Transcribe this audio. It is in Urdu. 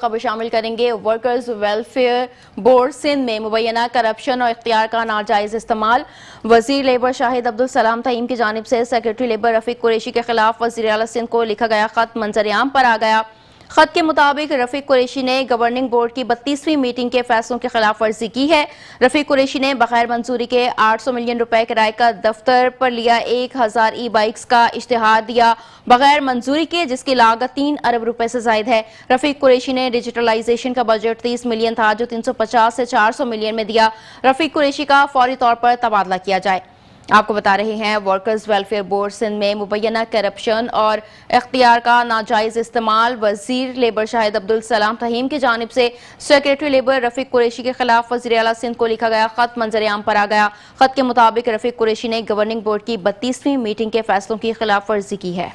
خبر شامل کریں گے۔ ورکرز ویلفیئر بورڈ سندھ میں مبینہ کرپشن اور اختیار کا ناجائز استعمال۔ وزیر لیبر شاہد عبدالسلام تھیم کی جانب سے سیکرٹری لیبر رفیق قریشی کے خلاف وزیر اعلیٰ سندھ کو لکھا گیا خط منظر عام پر آ گیا۔ خط کے مطابق رفیق قریشی نے گورننگ بورڈ کی 32ویں میٹنگ کے فیصلوں کی خلاف ورزی کی ہے۔ رفیق قریشی نے بغیر منظوری کے 800 ملین روپے کرائے کا دفتر پر لیا 1000 ای بائکس کا اشتہار دیا بغیر منظوری کے، جس کی لاگت 3 ارب روپے سے زائد ہے۔ رفیق قریشی نے ڈیجیٹلائزیشن کا بجٹ 30 ملین تھا جو 350 سے 400 ملین میں دیا۔ رفیق قریشی کا فوری طور پر تبادلہ کیا جائے۔ آپ کو بتا رہے ہیں ورکرز ویلفیئر بورڈ سندھ میں مبینہ کرپشن اور اختیار کا ناجائز استعمال۔ وزیر لیبر شاہد عبدالسلام تھیم کی جانب سے سیکرٹری لیبر رفیق قریشی کے خلاف وزیر اعلیٰ سندھ کو لکھا گیا خط منظر عام پر آ گیا۔ خط کے مطابق رفیق قریشی نے گورننگ بورڈ کی 32ویں میٹنگ کے فیصلوں کی خلاف ورزی کی ہے۔